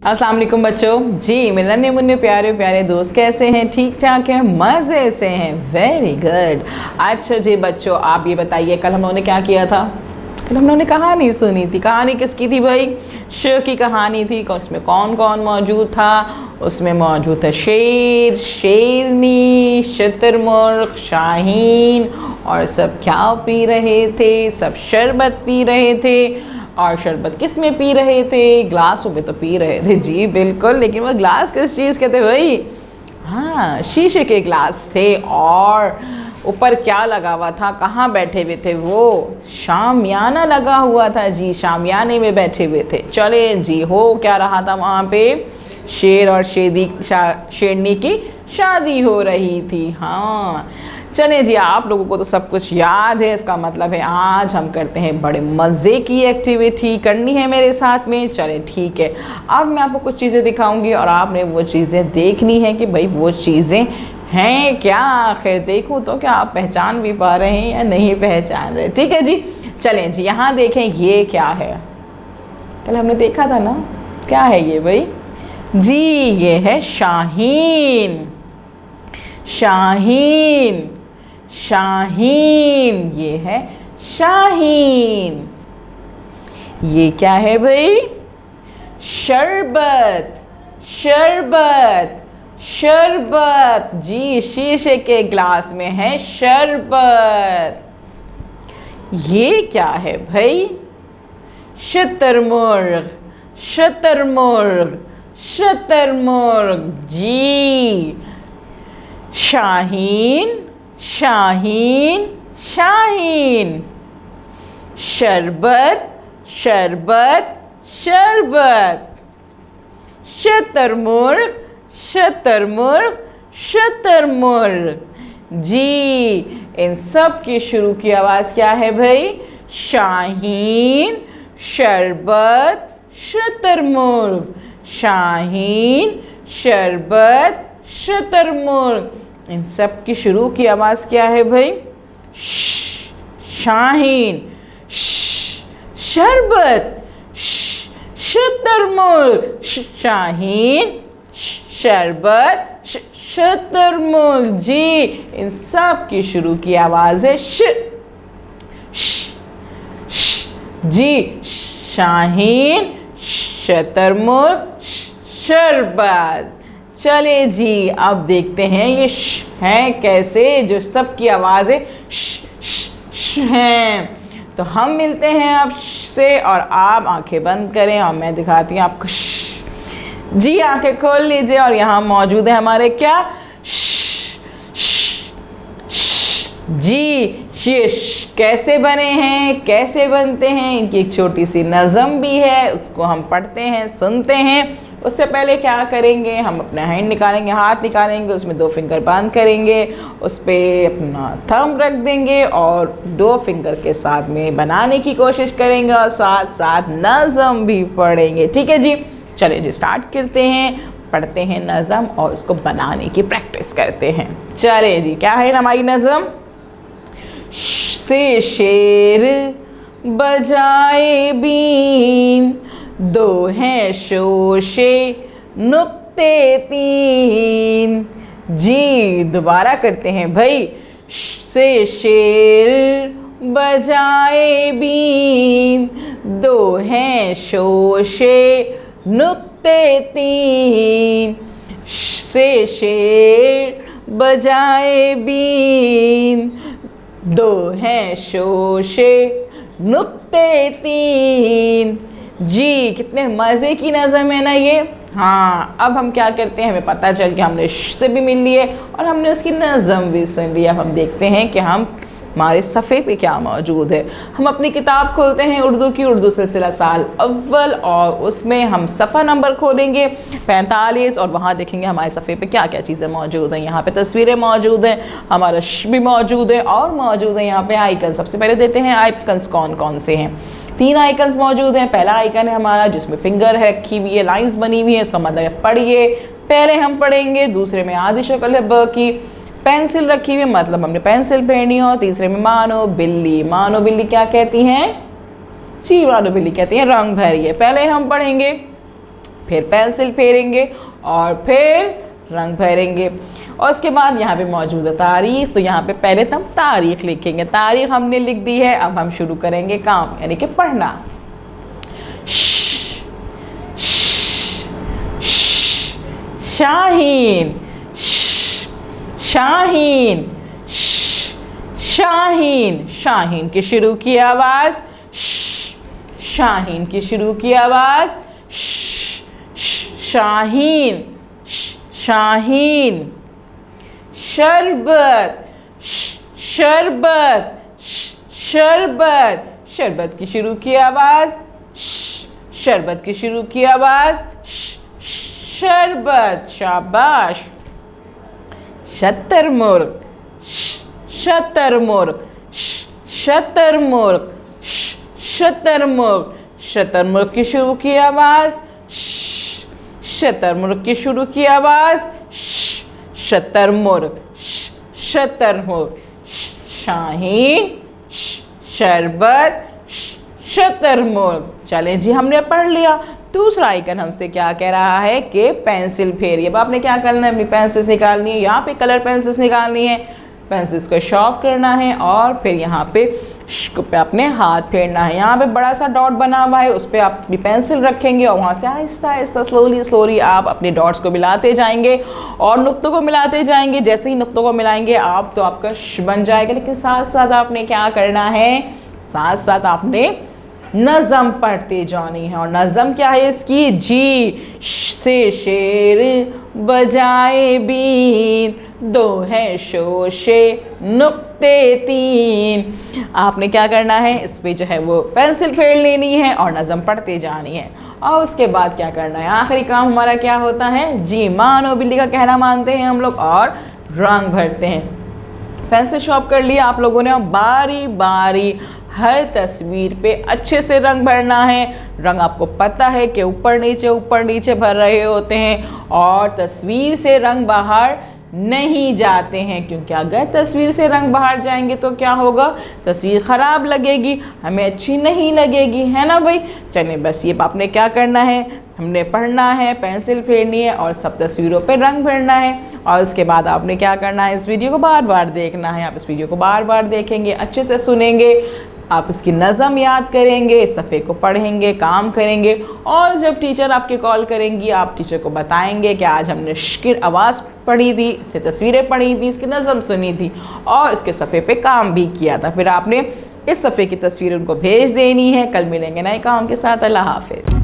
अस्सलाम वालेकुम बच्चों। जी मेरे नन्हे मुन्ने प्यारे प्यारे दोस्त कैसे हैं? ठीक ठाक हैं, मज़े से हैं। Very good. अच्छा जी बच्चों, आप ये बताइए कल हम लोगों ने क्या किया था? कल हम लोगों ने कहानी सुनी थी। कहानी किसकी थी भाई? श की कहानी थी। उसमें कौन कौन मौजूद था? उसमें मौजूद था शेर, शेरनी, शुतुरमुर्ग, शाहीन। और सब क्या पी रहे थे? सब शरबत पी रहे थे। और शरबत किस में पी रहे थे? ग्लासों में तो पी रहे थे। जी बिल्कुल, लेकिन वो ग्लास किस चीज़ के थे भाई? हाँ, शीशे के ग्लास थे। और ऊपर क्या लगा हुआ था? कहाँ बैठे हुए थे वो? शामियाना लगा हुआ था जी, शामियाने में बैठे हुए थे। चले जी, हो क्या रहा था वहाँ पे? शेर और शेरनी की शादी हो रही थी। हाँ चलें जी, आप लोगों को तो सब कुछ याद है। इसका मतलब है आज हम करते हैं बड़े मज़े की एक्टिविटी करनी है मेरे साथ में। चलें ठीक है, अब मैं आपको कुछ चीज़ें दिखाऊंगी और आपने वो चीज़ें देखनी है कि भाई वो चीज़ें हैं क्या। आखिर देखो तो क्या आप पहचान भी पा रहे हैं या नहीं पहचान रहे? ठीक है जी, चलें जी, यहाँ देखें ये क्या है? कल हमने देखा था ना, क्या है ये भाई? जी ये है शाहीन। शाहीन, शाहीन, ये है शाहीन। ये क्या है भाई? शरबत, शरबत, शरबत। जी शीशे के ग्लास में है शरबत। ये क्या है भाई? शुतुरमुर्ग, शुतुरमुर्ग, शुतुरमुर्ग। जी शाहीन, शाहीन, शाहीन। शरबत, शरबत, शरबत। शुतुरमुर्ग, शुतुरमुर्ग, शुतुरमुर्ग। जी इन सब की शुरू की आवाज़ क्या है भाई? शाहीन, शरबत, शुतुरमुर्ग। शाहीन, शरबत, शुतुरमुर्ग। इन सब की शुरू की आवाज़ क्या है भाई? शाहीन, शरबत, शुतुरमुर्ग। शाहीन, शरबत, शुतुरमुर्ग। जी इन सब की शुरू की आवाज़ है जी शाहीन, शुतुरमुर्ग, शरबत। चले जी, अब देखते हैं ये है कैसे, जो सब की आवाज़ें हैं। तो हम मिलते हैं आपसे और आप आंखें बंद करें और मैं दिखाती हूँ आपको। जी आंखें खोल लीजिए और यहाँ मौजूद है हमारे क्या? जी ये कैसे बने हैं, कैसे बनते हैं, इनकी एक छोटी सी नज़म भी है, उसको हम पढ़ते हैं, सुनते हैं। उससे पहले क्या करेंगे? हम अपना हैंड निकालेंगे, हाथ निकालेंगे, उसमें 2 फिंगर बांध करेंगे, उस पर अपना थंब रख देंगे और 2 फिंगर के साथ में बनाने की कोशिश करेंगे और साथ साथ नज़म भी पढ़ेंगे। ठीक है जी, चलिए जी स्टार्ट करते हैं, पढ़ते हैं नज़म और उसको बनाने की प्रैक्टिस करते हैं। चलिए जी, क्या है हमारी नज़म? से शेर बजाए बीन, 2 हैं शोशे नुक्ते 3। जी दोबारा करते हैं भाई। से शेर बजाए बीन, 2 हैं शोशे नुक्ते 3। से शेर बजाए बीन, 2 हैं शोशे नुक्ते 3। जी कितने मज़े की नज़म है ना ये। हाँ अब हम क्या करते हैं, हमें पता चल कि हमने से भी मिल लिए और हमने उसकी नज़म भी सुन लिया। हम देखते हैं कि हम हमारे सफ़े पे क्या मौजूद है। हम अपनी किताब खोलते हैं उर्दू की, उर्दू सिलसिला साल अव्वल, और उसमें हम सफ़ा नंबर खोलेंगे 45 और वहाँ देखेंगे हमारे सफ़े पे क्या क्या चीज़ें मौजूद हैं। यहाँ पे तस्वीरें मौजूद हैं, हमारा भी मौजूद है और मौजूद है यहाँ पे आइकन। सबसे पहले देते हैं आइकन्स कौन कौन से हैं। 3 आइकन्स मौजूद हैं। पहला आइकन है हमारा जिसमें फिंगर है रखी हुई है, लाइंस बनी हुई है, इसका मतलब है पढ़िए। पहले हम पढ़ेंगे। दूसरे में आधी शक्ल है ब की, पेंसिल रखी हुई मतलब हमने पेंसिल पहनी हो। तीसरे में मानो बिल्ली, मानो बिल्ली क्या कहती हैं? जी मानो बिल्ली कहती हैं रंग भरिए। पहले हम पढ़ेंगे फिर पेंसिल फेरेंगे और फिर रंग भरेंगे। और उसके बाद यहाँ पे मौजूद है तारीख, तो यहाँ पे पहले तो हम तारीख लिखेंगे। तारीख हमने लिख दी है, अब हम शुरू करेंगे काम यानी कि पढ़ना। शाहीन, शाहीन, शाहीन, शाहीन की शुरू की आवाज, शाहीन की शुरू की आवाज, शाहीन, शाहीन। शरबत, शरबत, शरबत, शरबत की शुरू की आवाज, शरबत की शुरू की आवाज, शरबत। शाबाश। शतरमुर्ग, शतरमुर्ग, शतरमुर्ग, शतरमुर्ग, शतरमुर्ग की शुरू की आवाज, शतरमुर्ग की शुरू की आवाज, शतरमुर्ग, शतरमुर्ग। शाहीन, शरबत, शतरमुर्ग। चलें जी, हमने पढ़ लिया। दूसरा आइकन हमसे क्या कह रहा है कि पेंसिल फेरिए। अब आपने क्या करना है, अपनी पेंसिल्स निकालनी है, यहाँ पे कलर पेंसिल्स निकालनी है, पेंसिल्स को शॉर्प करना है और फिर यहाँ पे अपने हाथ फेरना है। यहाँ पे बड़ा सा डॉट बना हुआ है, उस पर आप अपनी पेंसिल रखेंगे और वहाँ से आहिस्ता आहिस्ता स्लोली स्लोली आप अपने डॉट्स को मिलाते जाएंगे और नुक्तों को मिलाते जाएंगे। जैसे ही नुक्तों को मिलाएंगे आप तो आपका श बन जाएगा। लेकिन साथ साथ आपने क्या करना है, साथ साथ आपने नज़म पढ़ते जानी है। और नज़म क्या है इसकी, जी से शेर बजाए बीन, दो है शोशे नुक्ते तीन। आपने क्या करना है, इस पे जो है वो पेंसिल फेर लेनी है और नज़म पढ़ते जानी है। और उसके बाद क्या करना है, आखिरी काम हमारा क्या होता है, जी मानो बिल्ली का कहना मानते हैं हम लोग और रंग भरते हैं। पेंसिल शॉर्प कर लिया आप लोगों ने, बारी बारी हर तस्वीर पे अच्छे से रंग भरना है। रंग आपको पता है कि ऊपर नीचे भर रहे होते हैं और तस्वीर से रंग बाहर नहीं जाते हैं, क्योंकि अगर तस्वीर से रंग बाहर जाएंगे तो क्या होगा, तस्वीर ख़राब लगेगी, हमें अच्छी नहीं लगेगी, है ना भाई। चलिए बस ये आपने क्या करना है, हमने पढ़ना है, पेंसिल फेरनी है और सब तस्वीरों पे रंग भरना है। और उसके बाद आपने क्या करना है, इस वीडियो को बार बार देखना है। आप इस वीडियो को बार बार देखेंगे, अच्छे से सुनेंगे, आप इसकी नज़म याद करेंगे, सफ़े को पढ़ेंगे, काम करेंगे और जब टीचर आपके कॉल करेंगी आप टीचर को बताएंगे कि आज हमने की आवाज़ पढ़ी थी, इससे तस्वीरें पढ़ी थी, इसकी नज़म सुनी थी और इसके सफ़े पे काम भी किया था। फिर आपने इस सफ़े की तस्वीर उनको भेज देनी है। कल मिलेंगे नए काम के साथ। अल्लाह हाफ़िज़।